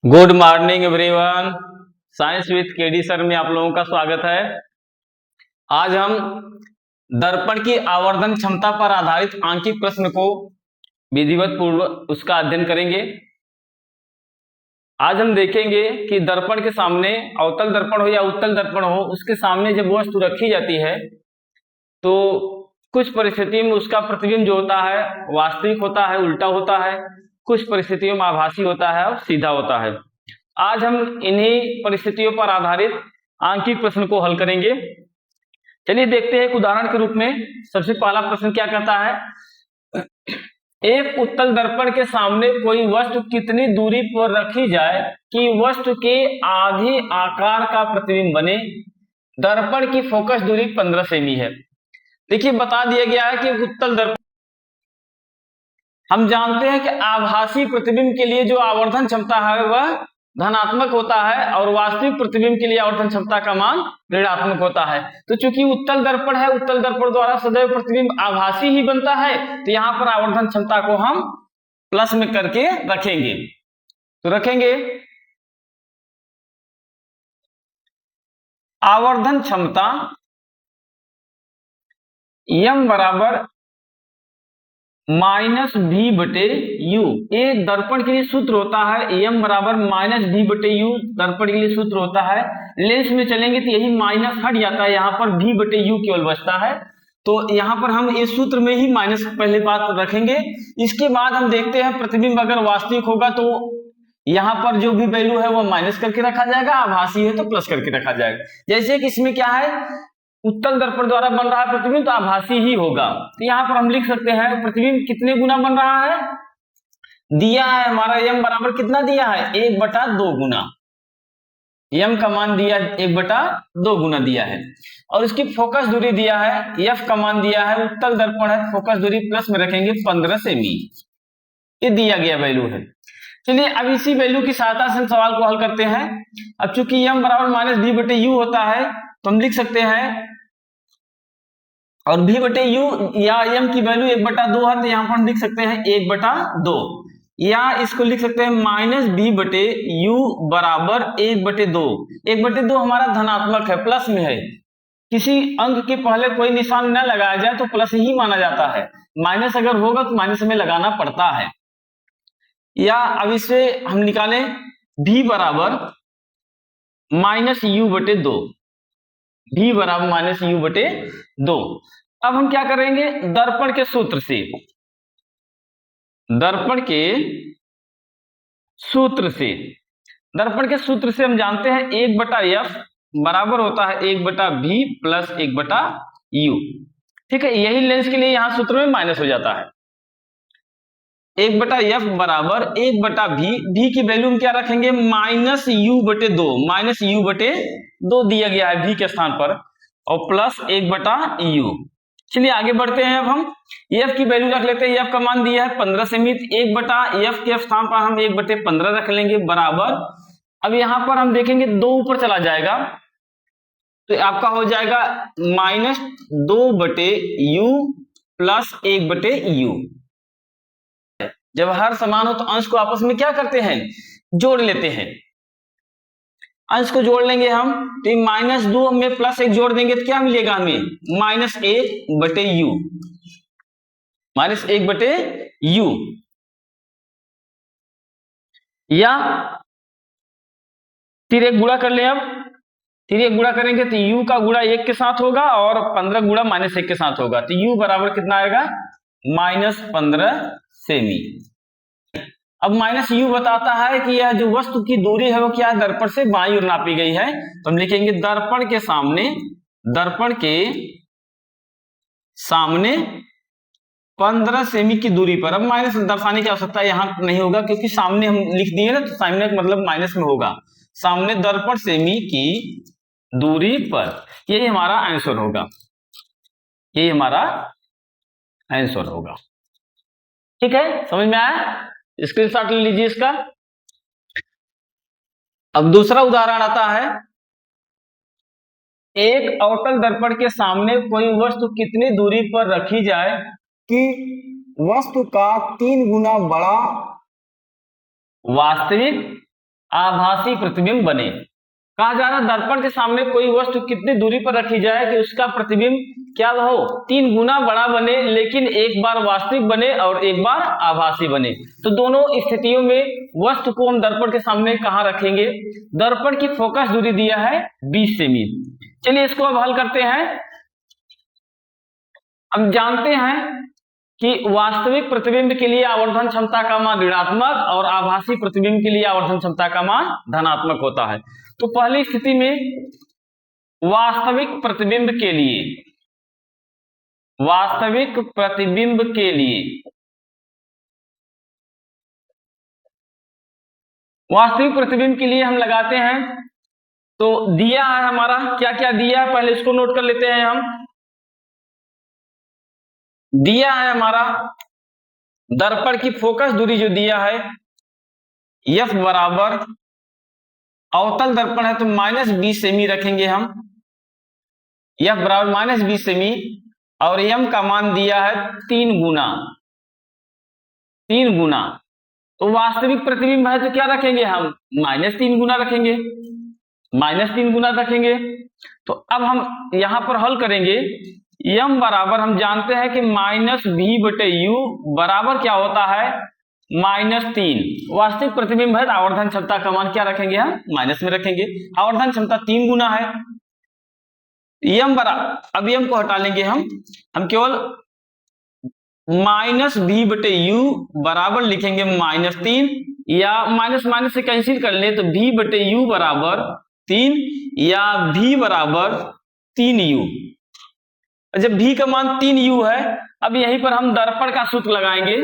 Good morning everyone. Science with KD sir में आप लोगों का स्वागत है। आज हम दर्पण की आवर्धन क्षमता पर आधारित आंकिक प्रश्न को विधिवत पूर्व उसका अध्ययन करेंगे। आज हम देखेंगे कि दर्पण के सामने अवतल दर्पण हो या उत्तल दर्पण हो, उसके सामने जब वस्तु रखी जाती है तो कुछ परिस्थितियों में उसका प्रतिबिंब जो होता है वास्तविक होता है, उल्टा होता है, कुछ परिस्थितियों में आभासी होता है और सीधा होता है। आज हम इन्हीं परिस्थितियों पर आधारित आंकिक प्रश्न को हल करेंगे। चलिए देखते हैं एक उदाहरण के रूप में। सबसे पहला प्रश्न क्या कहता है, एक उत्तल दर्पण के सामने कोई वस्तु कितनी दूरी पर रखी जाए कि वस्तु के आधे आकार का प्रतिबिंब बने। दर्पण की फोकस दूरी 15 सेमी है। देखिए बता दिया गया है कि उत्तल दर्पण, हम जानते हैं कि आभासी प्रतिबिंब के लिए जो आवर्धन क्षमता है वह धनात्मक होता है और वास्तविक प्रतिबिंब के लिए आवर्धन क्षमता का मान ऋणात्मक होता है। तो चूंकि उत्तल दर्पण है, उत्तल दर्पण द्वारा सदैव प्रतिबिंब आभासी ही बनता है, तो यहां पर आवर्धन क्षमता को हम प्लस में करके रखेंगे। तो रखेंगे आवर्धन क्षमता m बराबर माइनस भी बटे यू। एक दर्पण के लिए सूत्र होता है m बराबर माइनस भी बटे यू, दर्पण के लिए सूत्र होता है। लेंस में चलेंगे तो यही माइनस हट जाता है, यहाँ पर भी बटे यू केवल बचता है। तो यहाँ पर हम इस सूत्र में ही माइनस पहले बात रखेंगे। इसके बाद हम देखते हैं प्रतिबिंब अगर वास्तविक होगा तो यहाँ पर जो भी वैल्यू है वो माइनस करके रखा जाएगा, आभासी है तो प्लस करके रखा जाएगा। जैसे कि इसमें क्या है, उत्तल दर्पण द्वारा बन रहा है प्रतिबिंब तो आभासी ही होगा। तो यहाँ पर हम लिख सकते हैं प्रतिबिंब कितने गुना बन रहा है, दिया है हमारा m बराबर कितना दिया है 1/2 गुना। m का मान दिया 1/2 गुना दिया है और इसकी फोकस दूरी दिया है, f का मान दिया है, उत्तल दर्पण है, फोकस दूरी प्लस में रखेंगे 15 सेमी, ये दिया गया वैल्यू है। चलिए अब इसी वैल्यू की सहायता से हम सवाल को हल करते हैं। अब चूंकि m बराबर माइनस भी बटे यू होता है तो हम लिख सकते हैं, और भी बटे यू या m की वैल्यू 1/2 है तो यहाँ पर हम लिख सकते हैं 1/2, या इसको लिख सकते हैं माइनस भी बटे यू बराबर 1/2। 1/2 हमारा धनात्मक है, प्लस में है। किसी अंक के पहले कोई निशान न लगाया जाए तो प्लस ही माना जाता है, माइनस अगर होगा तो माइनस में लगाना पड़ता है। या अब इसे हम निकालें भी बराबर माइनस यू बटे 2, भी बराबर माइनस यू बटे 2। अब हम क्या करेंगे, दर्पण के सूत्र से, दर्पण के सूत्र से हम जानते हैं 1/f बराबर होता है 1/v प्लस 1/u। ठीक है, यही लेंस के लिए यहां सूत्र में माइनस हो जाता है। 1/f बराबर 1/v, v की वैल्यू हम क्या रखेंगे माइनस यू बटे 2, माइनस यू बटे 2 दिया गया है v के स्थान पर, और प्लस 1/u। चलिए आगे बढ़ते हैं। अब हम f की वैल्यू रख लेते हैं, f का मान दिया है 15 सेमी, 1/f के स्थान पर हम 1/15 रख लेंगे बराबर। अब यहां पर हम देखेंगे 2 ऊपर चला जाएगा तो आपका हो जाएगा माइनस 2/u प्लस 1/u। जब हर समान हो तो अंश को आपस में क्या करते हैं, जोड़ लेते हैं। अंश को जोड़ लेंगे हम तो -2 में +1 जोड़ देंगे तो क्या मिलेगा हमें -1/u, -1/u। या फिर एक गुणा कर ले। अब फिर एक गुणा करेंगे तो u का गुणा 1 के साथ होगा और 15 गुणा -1 के साथ होगा, तो u बराबर कितना आएगा -15 सेमी। अब -u बताता है कि यह जो वस्तु की दूरी है वो क्या है, दर्पण से बाईं ओर नापी गई है। तो हम लिखेंगे दर्पण के सामने 15 सेमी की दूरी पर। अब माइनस दर्शाने की आवश्यकता यहां नहीं होगा क्योंकि सामने हम लिख दिए ना, तो सामने का मतलब माइनस में होगा। सामने दर्पण सेमी की दूरी पर, यही हमारा आंसर होगा, यही हमारा आंसर होगा। ठीक है, समझ में आया, स्क्रीनशॉट ले लीजिए इसका। अब दूसरा उदाहरण आता है, एक अवतल दर्पण के सामने कोई वस्तु कितनी दूरी पर रखी जाए कि वस्तु का 3 गुना बड़ा वास्तविक आभासी प्रतिबिंब बने। कहा जा रहा है दर्पण के सामने कोई वस्तु कितनी दूरी पर रखी जाए कि उसका प्रतिबिंब क्या हो, 3 गुना बड़ा बने, लेकिन एक बार वास्तविक बने और एक बार आभासी बने। तो दोनों स्थितियों में वस्तु को हम दर्पण के सामने कहां रखेंगे? दर्पण की फोकस दूरी दिया है 20 सेमी। चलिए इसको अब हल करते हैं। हम जानते हैं कि वास्तविक प्रतिबिंब के लिए आवर्धन क्षमता का मान ऋणात्मक और आभासी प्रतिबिंब के लिए आवर्धन क्षमता का मान धनात्मक होता है। तो पहली स्थिति में वास्तविक प्रतिबिंब के लिए हम लगाते हैं। तो दिया है हमारा, क्या क्या दिया है पहले इसको नोट कर लेते हैं हम। दिया है हमारा दर्पण की फोकस दूरी जो दिया है F बराबर, अवतल दर्पण है तो -20 सेमी रखेंगे हम, F बराबर -20 सेमी, और M का मान दिया है 3 गुना। तो वास्तविक प्रतिबिंब है तो क्या रखेंगे हम? -3 गुना रखेंगे, -3 गुना रखेंगे। तो अब हम यहां पर हल करेंगे। M बराबर हम जानते हैं कि -V/U बराबर क्या होता है? -3। वास्तविक प्रतिबिंब है, आवर्धन क्षमता का मान क्या रखेंगे हम? माइनस में रखेंगे। आवर्धन क्षमता 3 गुना है। M बराबर, अब M को हटा लेंगे हम केवल -V/U बराबर लिखेंगे -3, या माइनस माइनस से कैंसिल कर ले तो V/U बराबर 3 या V बराबर 3U। जब V का मान 3U है, अब यहीं पर हम दर्पण का सूत्र लगाएंगे।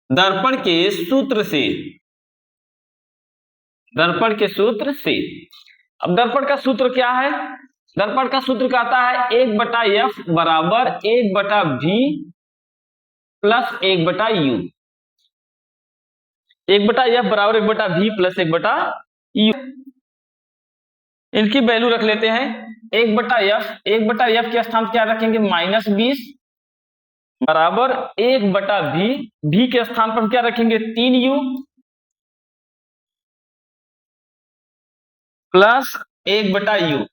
दर्पण के सूत्र से अब दर्पण का सूत्र क्या है? दर्पण का सूत्र कहता है 1/F बराबर 1/V प्लस 1/U। 1/F बराबर 1/V प्लस 1/U। इनकी वैल्यू रख लेते हैं। 1/F के स्थान क्या रखेंगे? -20 बराबर 1/V, V के स्थान पर क्या रखेंगे? 3U प्लस 1/U,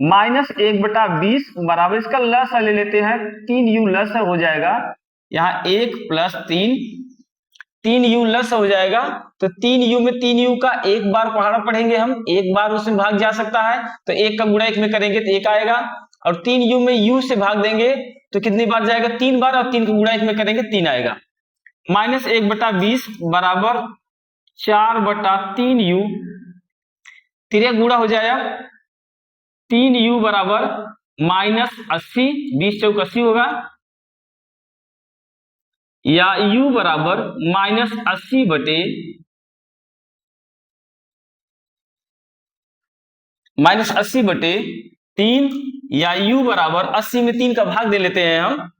-1/20 बराबर, इसका लस ले लेते हैं, 3U लस हो जाएगा, यहाँ 1 + 3U लस हो जाएगा। तो 3U में 3U का एक बार पढ़ेंगे हम, एक बार उसमें भाग जा सकता है, तो 1 का गुणा 1 में करेंगे तो 1 आएगा, और 3U में U से भाग देंगे तो कितनी बार जाएगा? 3 बार, और 3 का गुणा 1 में करेंगे 3 आएगा। -1/20 बराबर 4/3U, 3 गुणा हो जाएगा 3U बराबर -80, 20 चौक 80 होगा, या U बराबर -80/3, या U बराबर 80 में 3 का भाग दे लेते हैं हम,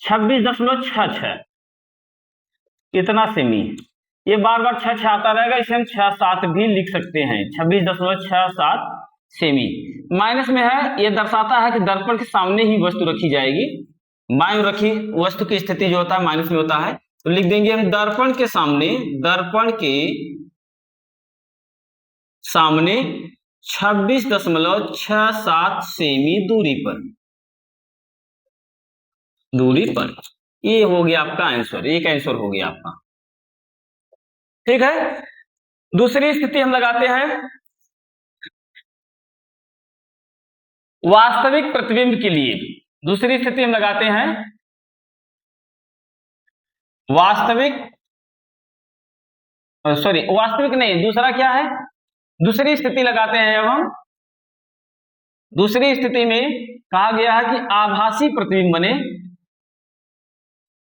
26.66 इतना सेमी। ये बार बार 6 आता रहेगा, इसे हम 6-7 भी लिख सकते हैं। 26.67 सेमी माइनस में है, यह दर्शाता है कि दर्पण के सामने ही वस्तु रखी जाएगी। बाएं रखी वस्तु की स्थिति जो होता है माइनस में होता है, तो लिख देंगे हम दर्पण के सामने 26.67 सेमी दूरी पर। ये हो गया आपका आंसर, एक आंसर हो गया आपका। ठीक है, दूसरी स्थिति हम लगाते हैं वास्तविक प्रतिबिंब के लिए। दूसरी स्थिति हम लगाते हैं वास्तविक नहीं, दूसरा क्या है? दूसरी स्थिति लगाते हैं। अब हम दूसरी स्थिति में कहा गया है कि आभासी प्रतिबिंब बने,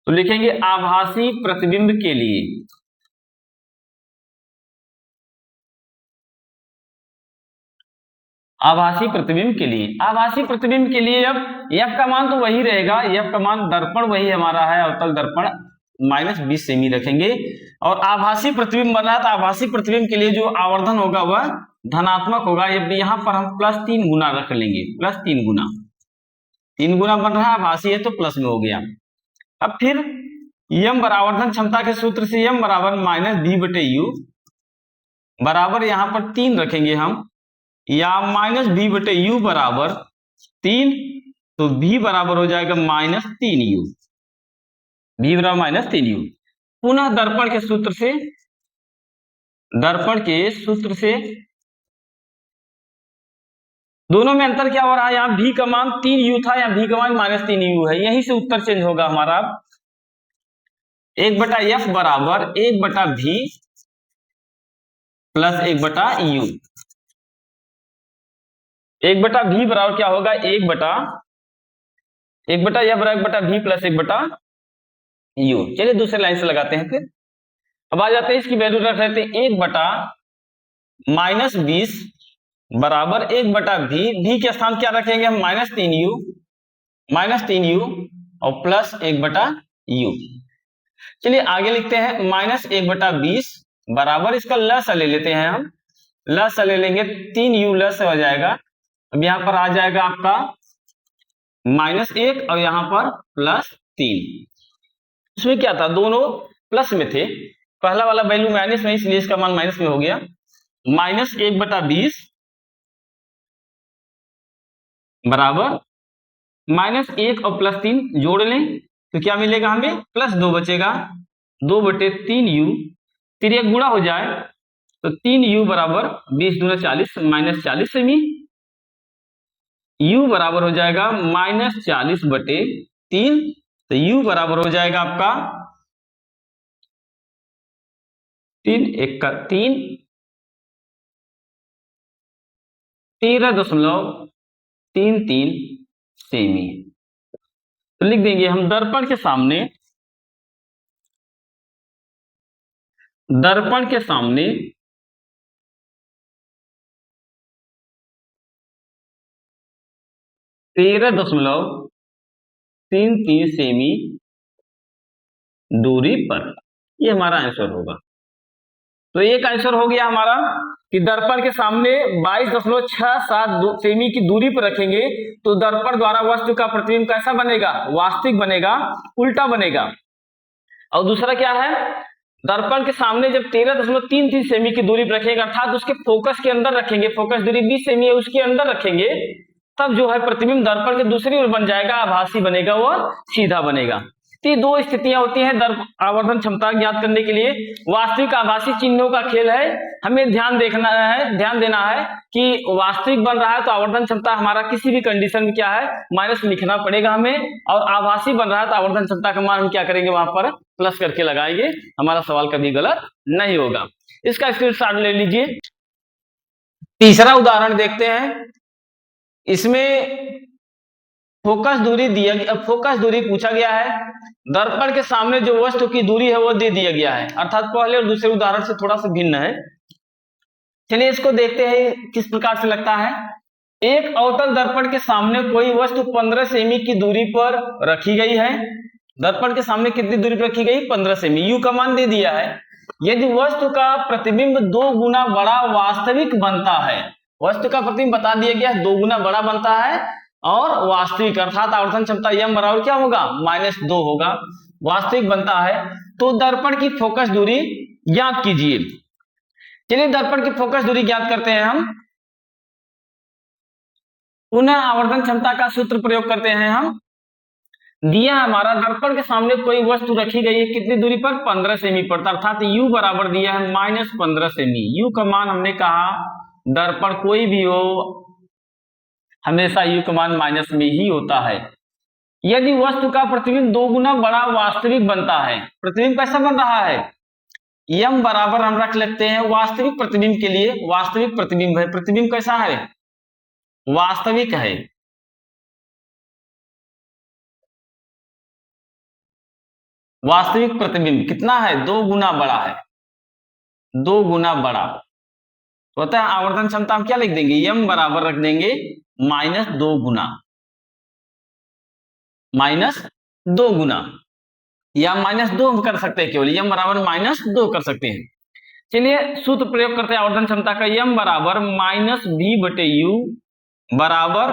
तो लिखेंगे आभासी प्रतिबिंब के लिए। आभासी प्रतिबिंब के लिए अब F का मान तो वही रहेगा, F का मान दर्पण वही हमारा है, अवतल दर्पण, -20 सेमी रखेंगे। और आभासी प्रतिबिंब बना है, तो आभासी प्रतिबिंब के लिए जो आवर्धन होगा वह धनात्मक होगा। यहां पर हम +3 गुना रख लेंगे, +3 गुना, 3 गुना बन रहा है, आभासी है तो प्लस में हो गया। अब फिर यम बरावर्धन क्षमता के सूत्र से यम बराबर माइनस भी बटे यू बराबर यहां पर 3 रखेंगे हम, या माइनस भी बटे यू बराबर 3, तो भी बराबर हो जाएगा -3u, भी बराबर -3u। पुनः दर्पण के सूत्र से दोनों में अंतर क्या हो रहा है, यहाँ भी का मान 3u था, यहाँ भी का मान -3u है, यहीं से उत्तर चेंज होगा हमारा। 1/f बराबर 1/v प्लस 1/u। 1/v बराबर क्या होगा, 1/f बराबर 1/v प्लस 1/u। चलिए दूसरे लाइन से लगाते हैं फिर। अब आ जाते हैं, इसकी वैल्यू रख लेते हैं 1/-20 बराबर 1/v। v के स्थान क्या रखेंगे हम, -3u और प्लस 1/u। चलिए आगे लिखते हैं, -1/20 बराबर, इसका लसा ले लेते हैं हम, लसा ले लेंगे 3u लस हो जाएगा। अब यहां पर आ जाएगा आपका -1 और यहां पर +3। इसमें क्या था, दोनों प्लस में थे, पहला वाला वैल्यू माइनस में, इसलिए इसका मान माइनस में हो गया। -1/20 बराबर -1 और +3 जोड़ लें तो क्या मिलेगा हमें, +2 बचेगा, 2/3u, 3 गुणा हो जाए तो 3u बराबर 20 दूना 40 -40 सेमी, u बराबर हो जाएगा -40/3, तो u बराबर हो जाएगा आपका 13.33 सेमी। तो लिख देंगे हम, दर्पण के सामने 13.33 सेमी दूरी पर, ये हमारा आंसर होगा। तो एक आंसर हो गया हमारा कि दर्पण के सामने 22.67 सेमी की दूरी पर रखेंगे तो दर्पण द्वारा वस्तु का प्रतिबिंब कैसा बनेगा, वास्तविक बनेगा, उल्टा बनेगा। और दूसरा क्या है, दर्पण के सामने जब 13.33 सेमी की दूरी पर रखेंगे, अर्थात उसके फोकस के अंदर रखेंगे, फोकस दूरी 20 सेमी है, उसके अंदर रखेंगे, तब जो है प्रतिबिंब दर्पण के दूसरी ओर बन जाएगा, आभासी बनेगा, वह सीधा बनेगा। तो दो स्थितियां होती हैं आवर्धन क्षमता ज्ञात करने के लिए। वास्तविक आभासी चिन्हों का खेल है, हमें ध्यान देना है कि वास्तविक बन रहा है तो आवर्धन क्षमता हमारा किसी भी कंडीशन में क्या है, माइनस लिखना पड़ेगा हमें, और आभासी बन रहा है तो आवर्धन क्षमता का मान हम क्या करेंगे, वहां पर प्लस करके लगाएंगे, हमारा सवाल कभी गलत नहीं होगा। इसका स्क्रीनशॉट ले लीजिए। तीसरा उदाहरण देखते हैं, इसमें फोकस दूरी पूछा गया है, दर्पण के सामने जो वस्तु की दूरी है वो दे दिया गया है, अर्थात पहले और दूसरे उदाहरण से थोड़ा सा भिन्न है। चलिए इसको देखते हैं किस प्रकार से लगता है। एक अवतल दर्पण के सामने कोई वस्तु 15 सेमी की दूरी पर रखी गई है। दर्पण के सामने कितनी दूरी पर रखी गई, 15 सेमी, यू का मान दे दिया है। यदि वस्तु का प्रतिबिंब 2 गुना बड़ा वास्तविक बनता है, वस्तु का प्रतिबिंब बता दिया गया 2 गुना बड़ा बनता है और वास्तविक, अर्थात आवर्धन क्षमता यम बराबर क्या होगा, -2 होगा, वास्तविक बनता है, तो दर्पण की फोकस दूरी ज्ञात कीजिए। चलिए दर्पण की फोकस दूरी ज्ञात करते हैं हम, पुनः आवर्धन क्षमता का सूत्र प्रयोग करते हैं हम। दिया हमारा दर्पण के सामने कोई वस्तु रखी गई है, कितनी दूरी पर, 15 सेमी पर, अर्थात u बराबर दिया है -15 सेमी। u का मान हमने कहा दर्पण कोई भी हो हमेशा u का मान माइनस में ही होता है। यदि वस्तु का प्रतिबिंब 2 गुना बड़ा वास्तविक बनता है, प्रतिबिंब कैसा बन रहा है, m बराबर हम रख लेते हैं वास्तविक प्रतिबिंब के लिए, वास्तविक प्रतिबिंब है, प्रतिबिंब कैसा है, वास्तविक है। वास्तविक प्रतिबिंब कितना है, 2 गुना बड़ा है, 2 गुना बड़ा, तो होता है आवर्धन क्षमता हम क्या लिख देंगे, m बराबर रख देंगे -2 गुना, -2 गुना, या -2 हम कर सकते हैं, केवल m बराबर -2 कर सकते हैं। चलिए सूत्र प्रयोग करते हैं आवर्धन क्षमता का, m बराबर -v/u बराबर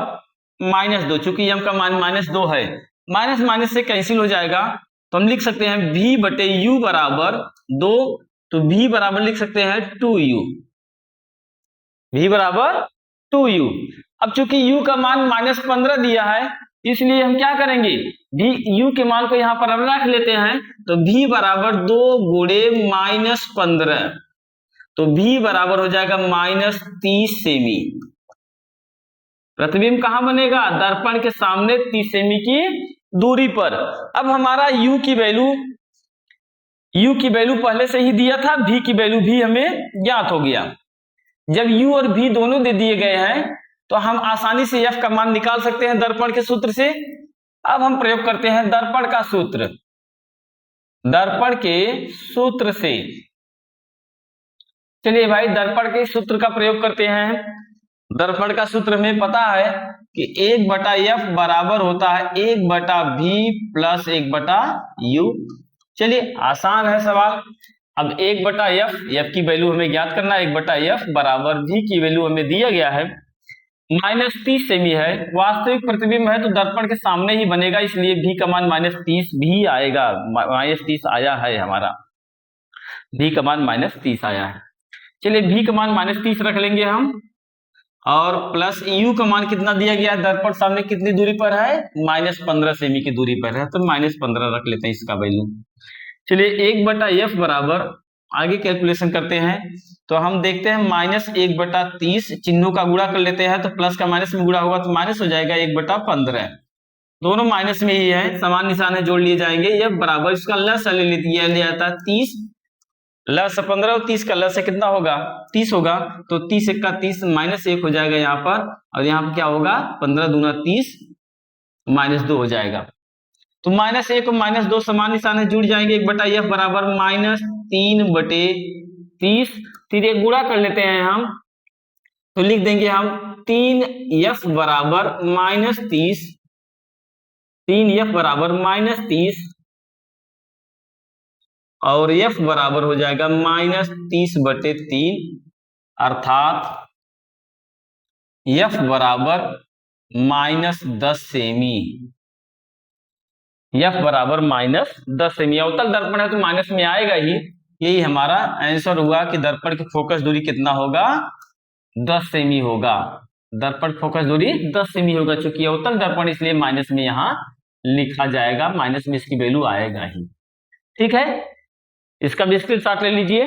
-2, चूंकि m का मान -2 है, माइनस माइनस से कैंसिल हो जाएगा, तो हम लिख सकते हैं v बटे u बराबर 2, तो v बराबर लिख सकते हैं 2u, v बराबर 2u। अब चूंकि u का मान -15 दिया है, इसलिए हम क्या करेंगे, v u के मान को यहां पर हम रख लेते हैं, तो v बराबर 2 गुणे -15, तो v बराबर हो जाएगा -30 सेमी। प्रतिबिंब कहां बनेगा, दर्पण के सामने 30 सेमी की दूरी पर। अब हमारा u की वैल्यू पहले से ही दिया था, v की वैल्यू भी हमें ज्ञात हो गया। जब u और v दोनों दे दिए गए हैं, तो हम आसानी से f का मान निकाल सकते हैं दर्पण के सूत्र से। अब हम प्रयोग करते हैं दर्पण का सूत्र, दर्पण के सूत्र से। चलिए भाई दर्पण के सूत्र का प्रयोग करते हैं। दर्पण का सूत्र हमें पता है कि 1/f बराबर होता है 1/v प्लस 1/u। चलिए आसान है सवाल। अब 1/f, f की वैल्यू हमें ज्ञात करना है, 1/f बराबर v की वैल्यू हमें दिया गया है -30 सेमी है। वास्तविक प्रतिबिंब है तो दर्पण के सामने ही बनेगा, इसलिए v का मान -30 भी आएगा, -30 आया है हमारा, v का मान -30 आया है। चलिए v का मान -30 रख लेंगे हम, और प्लस u का मान कितना दिया गया है, दर्पण सामने कितनी दूरी पर है, -15 सेमी की दूरी पर है, तो -15 रख लेते हैं इसका वैल्यू। चलिए 1/f बराबर, आगे कैलकुलेशन करते हैं, तो हम देखते हैं -1/30, चिन्हों का गुणा कर लेते हैं, तो प्लस का माइनस में गुणा होगा तो माइनस हो जाएगा 1/15, दोनों माइनस में ही है, समान निशान है, जोड़ लिए जाएंगे। यह बराबर, इसका लसा ले लिया जाता है 30, लस 15 और 30 का लस से कितना होगा, 30 होगा, तो 30 × 30 -1 हो जाएगा यहाँ पर, और यहाँ पर क्या होगा, 15 दूना 30 -2 हो जाएगा, तो -1 और -2 समान निशान है, जुड़ जाएंगे। 1/f बराबर -3/30, फिर एक गुणा कर लेते हैं हम, तो लिख देंगे हम 3f बराबर -30, 3f बराबर -30, और f बराबर हो जाएगा -30/3, अर्थात f बराबर -10 सेमी, f बराबर -10 सेमी। अवतल दर्पण है तो माइनस में आएगा ही, यही हमारा आंसर हुआ कि दर्पण की फोकस दूरी कितना होगा, 10 सेमी होगा। दर्पण फोकस दूरी 10 सेमी होगा, चूंकि अवतल दर्पण इसलिए माइनस में यहां लिखा जाएगा, माइनस में इसकी वैल्यू आएगा ही। ठीक है, इसका भी स्क्रीनशॉट ले लीजिए।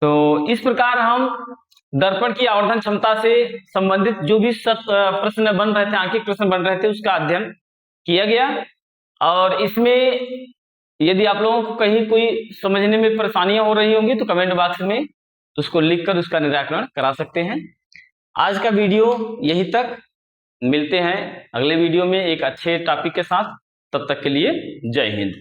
तो इस प्रकार हम दर्पण की आवर्धन क्षमता से संबंधित जो भी प्रश्न बन रहे थे, आंकिक प्रश्न बन रहे थे, उसका अध्ययन किया गया। और इसमें यदि आप लोगों को कहीं कोई समझने में परेशानियां हो रही होंगी तो कमेंट बॉक्स में उसको लिखकर उसका निराकरण करा सकते हैं। आज का वीडियो यहीं तक, मिलते हैं अगले वीडियो में एक अच्छे टॉपिक के साथ, तब तक के लिए जय हिंद।